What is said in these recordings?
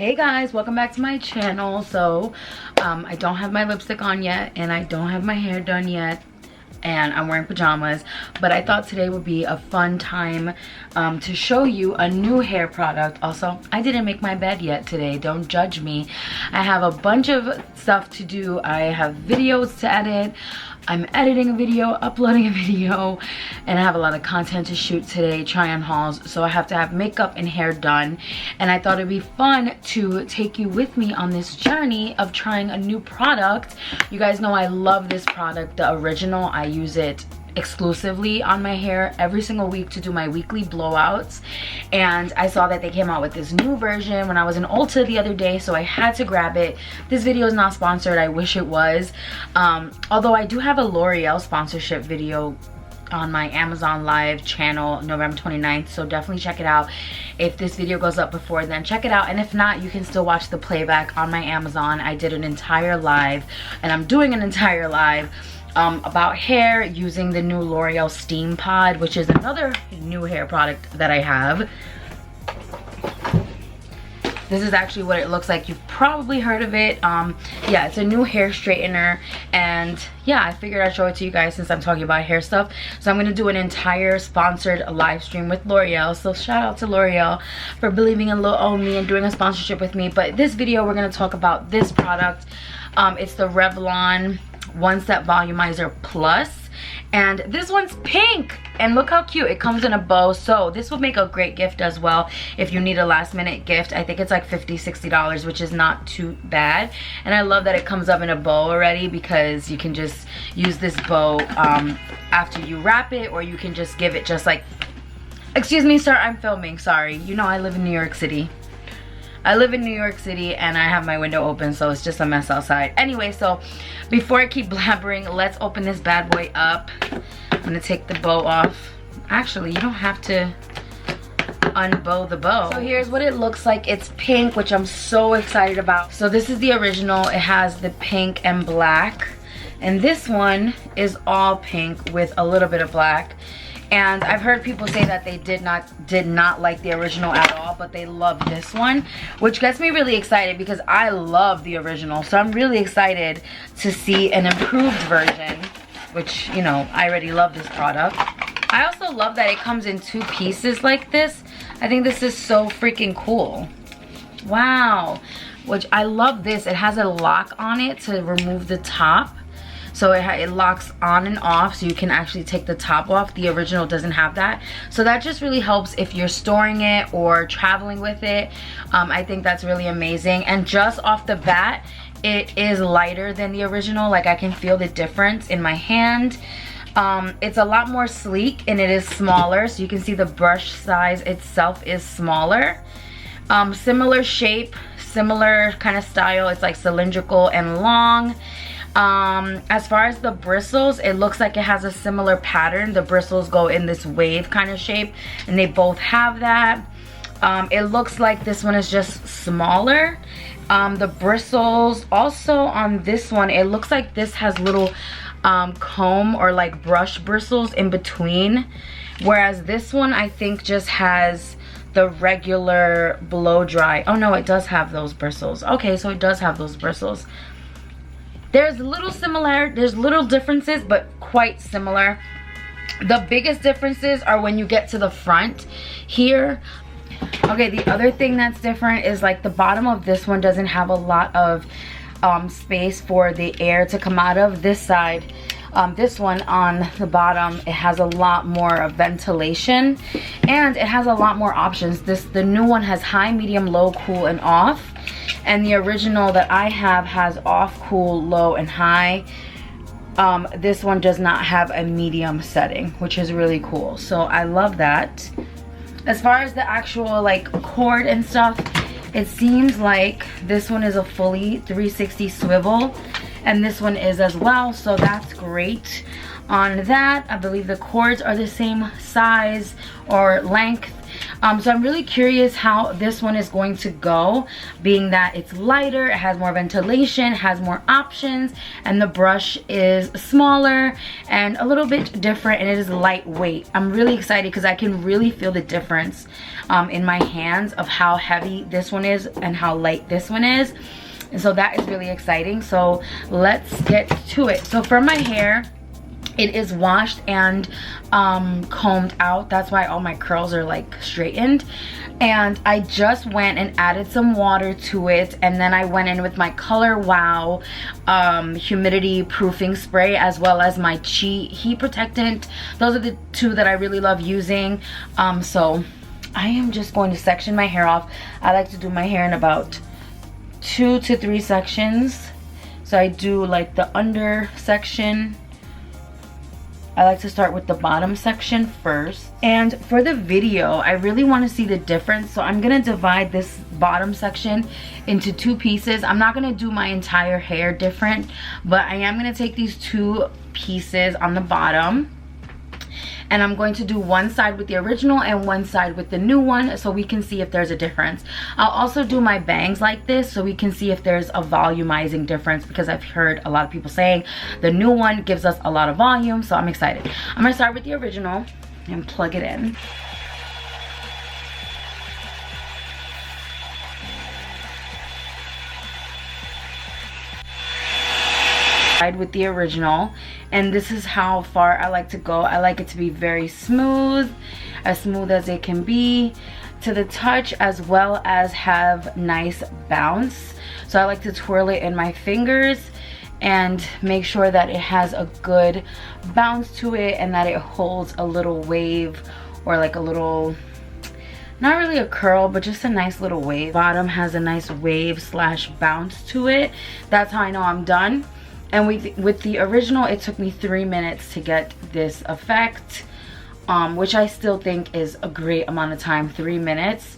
Hey guys, welcome back to my channel. So I don't have my lipstick on yet, and I don't have my hair done yet, and I'm wearing pajamas, but I thought today would be a fun time to show you a new hair product. Also, I didn't make my bed yet today, don't judge me. I have a bunch of stuff to do. I have videos to edit. I'm editing a video, uploading a video, and I have a lot of content to shoot today, try on hauls, so I have to have makeup and hair done. And I thought it'd be fun to take you with me on this journey of trying a new product. You guys know I love this product, the original. I use it exclusively on my hair every single week to do my weekly blowouts, and I saw that they came out with this new version when I was in Ulta the other day, so I had to grab it. This video is not sponsored. I wish it was, although I do have a L'Oreal sponsorship video on my Amazon Live channel November 29th, so definitely check it out. If this video goes up before then, check it out, and if not, you can still watch the playback on my Amazon. I did an entire live, and I'm doing an entire live about hair using the new L'Oreal Steam Pod, which is another new hair product that I have. This is actually what it looks like. You've probably heard of it. Yeah, it's a new hair straightener, and yeah, I figured I'd show it to you guys since I'm talking about hair stuff. So I'm gonna do an entire sponsored live stream with L'Oreal. So shout out to L'Oreal for believing in Lil O me and doing a sponsorship with me. But this video, we're gonna talk about this product. It's the Revlon One Step Volumizer Plus, and this one's pink, and look how cute. It comes in a bow, so this would make a great gift as well if you need a last minute gift. I think it's like $50–60, which is not too bad. And I love that it comes up in a bow already, because you can just use this bow after you wrap it, or you can just give it just like, excuse me sir, I'm filming, sorry. You know I live in New York City. I live in New York City, and I have my window open, so it's just a mess outside. Anyway, so before I keep blabbering, let's open this bad boy up. I'm gonna take the bow off. Actually, you don't have to unbow the bow. So here's what it looks like. It's pink, which I'm so excited about. So this is the original. It has the pink and black, and this one is all pink with a little bit of black. And I've heard people say that they did not like the original at all, but they love this one, which gets me really excited because I love the original. So I'm really excited to see an improved version, which, you know, I already love this product. I also love that it comes in two pieces like this. I think this is so freaking cool. Wow. Which I love this. It has a lock on it to remove the top. So it locks on and off, so you can actually take the top off. The original doesn't have that. So that just really helps if you're storing it or traveling with it. I think that's really amazing. And just off the bat, it is lighter than the original. Like, I can feel the difference in my hand. It's a lot more sleek, and it is smaller. So you can see the brush size itself is smaller. Similar shape, similar kind of style. It's like cylindrical and long. As far as the bristles, it looks like it has a similar pattern. The bristles go in this wave kind of shape, and they both have that. It looks like this one is just smaller. The bristles also on this one, it looks like this has little comb or like brush bristles in between, whereas this one I think just has the regular blow dry. Oh no, it does have those bristles. Okay, so it does have those bristles. There's little differences, but quite similar. The biggest differences are when you get to the front here. Okay, the other thing that's different is like the bottom of this one doesn't have a lot of space for the air to come out of. This side, this one on the bottom, it has a lot more ventilation, and it has a lot more options. The new one has high, medium, low, cool, and off. And the original that I have has off, cool, low, and high. This one does not have a medium setting, which is really cool. So I love that. As far as the actual like cord and stuff, it seems like this one is a fully 360 swivel, and this one is as well, so that's great. On that, I believe the cords are the same size or length. So I'm really curious how this one is going to go, being that it's lighter, it has more ventilation, has more options, and the brush is smaller and a little bit different, and it is lightweight. I'm really excited because I can really feel the difference in my hands of how heavy this one is and how light this one is. And so that is really exciting. So let's get to it. So for my hair, it is washed and combed out. That's why all my curls are like straightened. And I just went and added some water to it, and then I went in with my Color Wow humidity proofing spray, as well as my Chi heat protectant. Those are the two that I really love using. So I am just going to section my hair off. I like to do my hair in about 2 to 3 sections. So I do like the under section. I like to start with the bottom section first. And for the video, I really want to see the difference. So I'm going to divide this bottom section into 2 pieces. I'm not going to do my entire hair different, but I am going to take these 2 pieces on the bottom, and I'm going to do one side with the original and one side with the new one, so we can see if there's a difference. I'll also do my bangs like this so we can see if there's a volumizing difference, because I've heard a lot of people saying the new one gives us a lot of volume, so I'm excited. I'm gonna start with the original and plug it in. With the original, and this is how far I like to go. I like it to be very smooth as it can be to the touch, as well as have nice bounce. So I like to twirl it in my fingers and make sure that it has a good bounce to it, and that it holds a little wave, or like a little, not really a curl, but just a nice little wave. Bottom has a nice wave slash bounce to it. That's how I know I'm done. And with the original, it took me 3 minutes to get this effect, which I still think is a great amount of time, 3 minutes.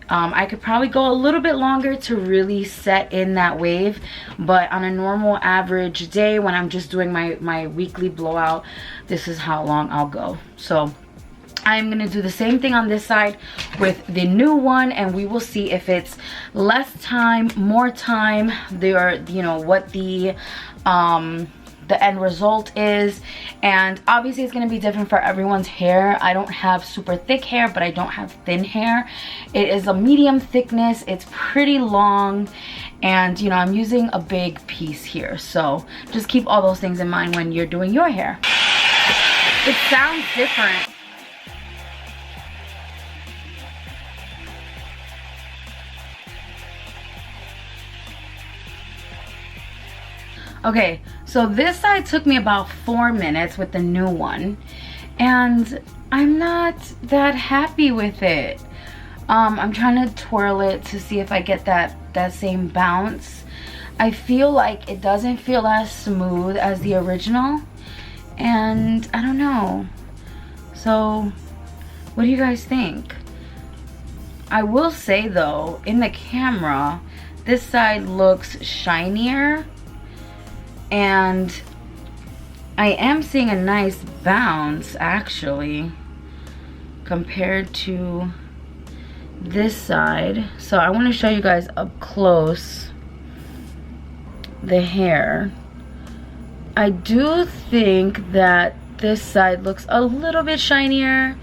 I could probably go a little bit longer to really set in that wave, but on a normal average day when I'm just doing my weekly blowout, this is how long I'll go. So I'm gonna do the same thing on this side with the new one, and we will see if it's less time, more time, you know, what the end result is. And obviously it's gonna be different for everyone's hair. I don't have super thick hair, but I don't have thin hair. It is a medium thickness, it's pretty long, and you know, I'm using a big piece here. So just keep all those things in mind when you're doing your hair. It sounds different. Okay, so this side took me about 4 minutes with the new one, and I'm not that happy with it. I'm trying to twirl it to see if I get that same bounce. I feel like it doesn't feel as smooth as the original, and I don't know. So what do you guys think? I will say though, in the camera, this side looks shinier, and I am seeing a nice bounce actually compared to this side. So I want to show you guys up close the hair. I do think that this side looks a little bit shinier,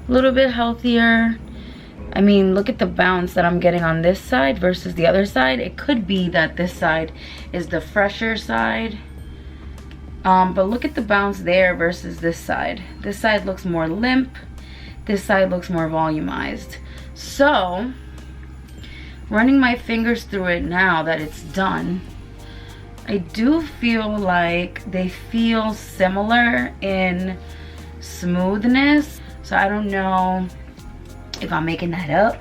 a little bit healthier. I mean, look at the bounce that I'm getting on this side versus the other side. It could be that this side is the fresher side. But look at the bounce there versus this side. This side looks more limp. This side looks more volumized. So, running my fingers through it now that it's done, I do feel like they feel similar in smoothness. So I don't know if I'm making that up,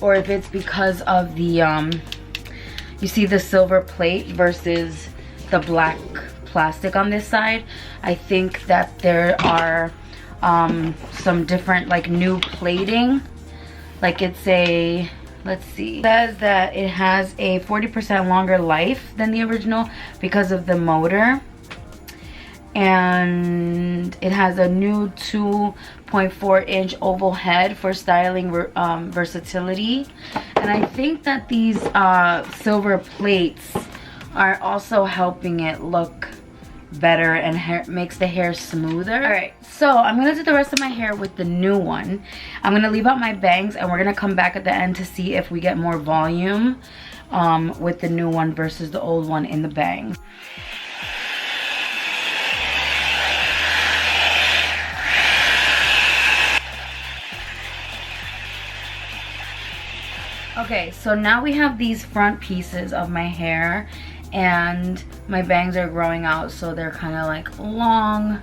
or if it's because of the you see the silver plate versus the black plastic on this side. I think that there are some different like new plating. Like it's a, let's see, it says that it has a 40% longer life than the original because of the motor. and it has a new 2.4-inch oval head for styling versatility. And I think that these silver plates are also helping it look better and makes the hair smoother. All right, so I'm gonna do the rest of my hair with the new one. I'm gonna leave out my bangs, and we're gonna come back at the end to see if we get more volume with the new one versus the old one in the bangs. Okay, so now we have these front pieces of my hair, and my bangs are growing out, so they're kind of like long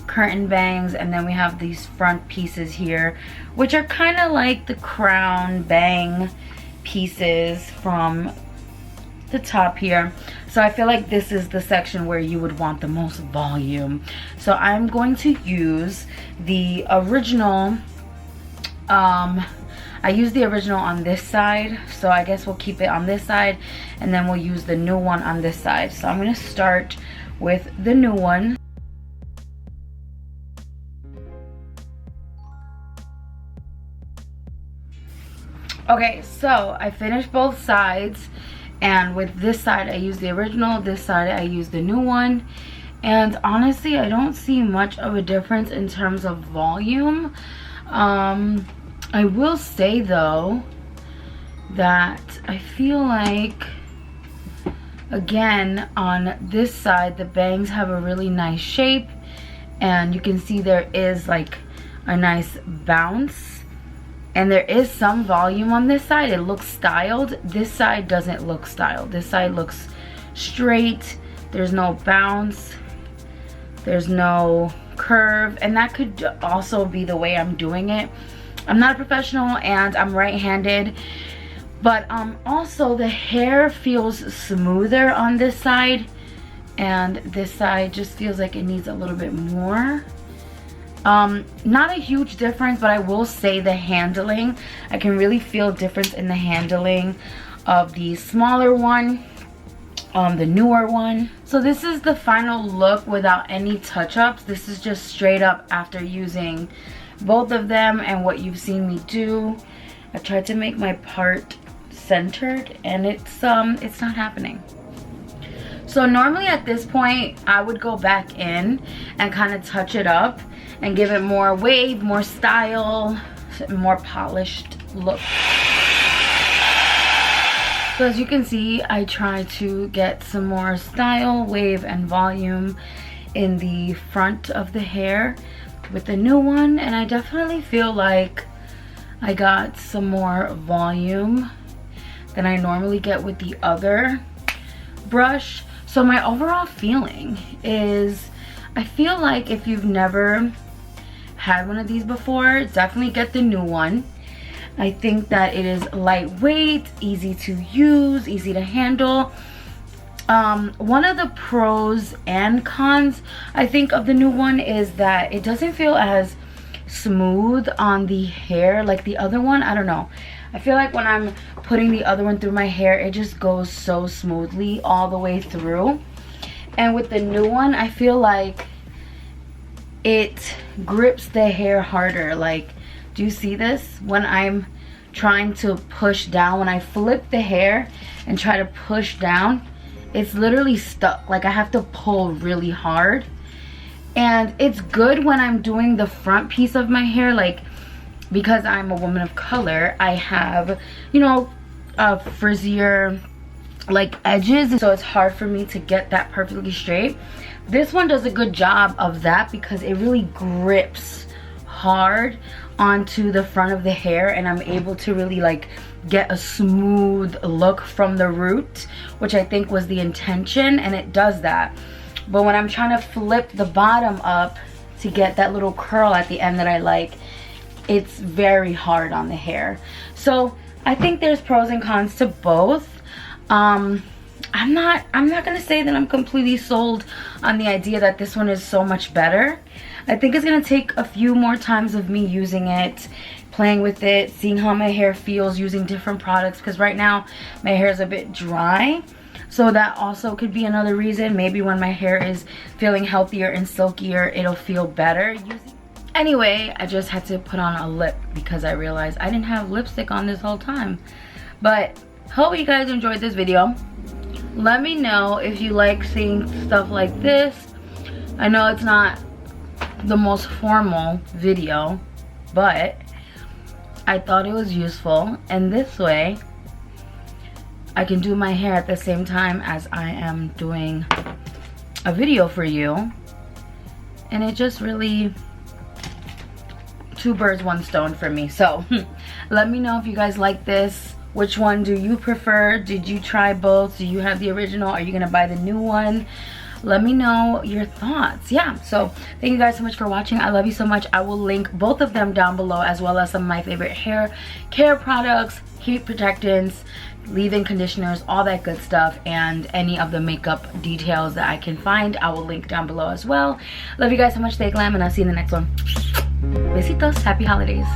curtain bangs. And then we have these front pieces here, which are kind of like the crown bang pieces from the top here. So I feel like this is the section where you would want the most volume. So I'm going to use the original, I used the original on this side, so I guess we'll keep it on this side, and then we'll use the new one on this side. So I'm going to start with the new one. Okay, so I finished both sides, and with this side I used the original, this side I used the new one. And honestly, I don't see much of a difference in terms of volume. I will say though that I feel like, again, on this side the bangs have a really nice shape, and you can see there is like a nice bounce, and there is some volume on this side. It looks styled. This side doesn't look styled. This side looks straight. There's no bounce, there's no curve, and that could also be the way I'm doing it. I'm not a professional and I'm right-handed, but also the hair feels smoother on this side, and this side just feels like it needs a little bit more. Not a huge difference, but I will say the handling, I can really feel a difference in the handling of the smaller one, the newer one. So this is the final look without any touch-ups. This is just straight up after using both of them and what you've seen me do. I tried to make my part centered, and it's not happening. So normally at this point I would go back in and kind of touch it up and give it more wave, more style, more polished look. So as you can see, I try to get some more style, wave, and volume in the front of the hair with the new one, and I definitely feel like I got some more volume than I normally get with the other brush. So my overall feeling is, I feel like if you've never had one of these before, definitely get the new one. I think that it is lightweight, easy to use, easy to handle. One of the pros and cons, I think, of the new one is that it doesn't feel as smooth on the hair like the other one. I don't know. I feel like when I'm putting the other one through my hair, it just goes so smoothly all the way through. And with the new one, I feel like it grips the hair harder. Like, do you see this? When I'm trying to push down, when I flip the hair and try to push down, it's literally stuck. Like, I have to pull really hard. And it's good when I'm doing the front piece of my hair, like, because I'm a woman of color, I have, you know, frizzier like edges, so it's hard for me to get that perfectly straight. This one does a good job of that because it really grips hard onto the front of the hair, and I'm able to really like get a smooth look from the root, which I think was the intention, and it does that. But when I'm trying to flip the bottom up to get that little curl at the end that I like, it's very hard on the hair. So I think there's pros and cons to both. I'm not gonna say that I'm completely sold on the idea that this one is so much better. I think it's gonna take a few more times of me using it, playing with it, seeing how my hair feels using different products, because right now my hair is a bit dry. So that also could be another reason. Maybe when my hair is feeling healthier and silkier, it'll feel better. Anyway, I just had to put on a lip because I realized I didn't have lipstick on this whole time. But hope you guys enjoyed this video. Let me know if you like seeing stuff like this. I know it's not the most formal video, but I thought it was useful, and this way I can do my hair at the same time as I am doing a video for you, and it just really two birds, one stone for me. So let me know if you guys like this. Which one do you prefer? Did you try both? Do you have the original? Are you gonna buy the new one? Let me know your thoughts. Yeah, so thank you guys so much for watching. I love you so much. I will link both of them down below, as well as some of my favorite hair care products, heat protectants, leave-in conditioners, all that good stuff, and any of the makeup details that I can find, I will link down below as well. Love you guys so much. Stay glam, and I'll see you in the next one. Besitos. Happy holidays.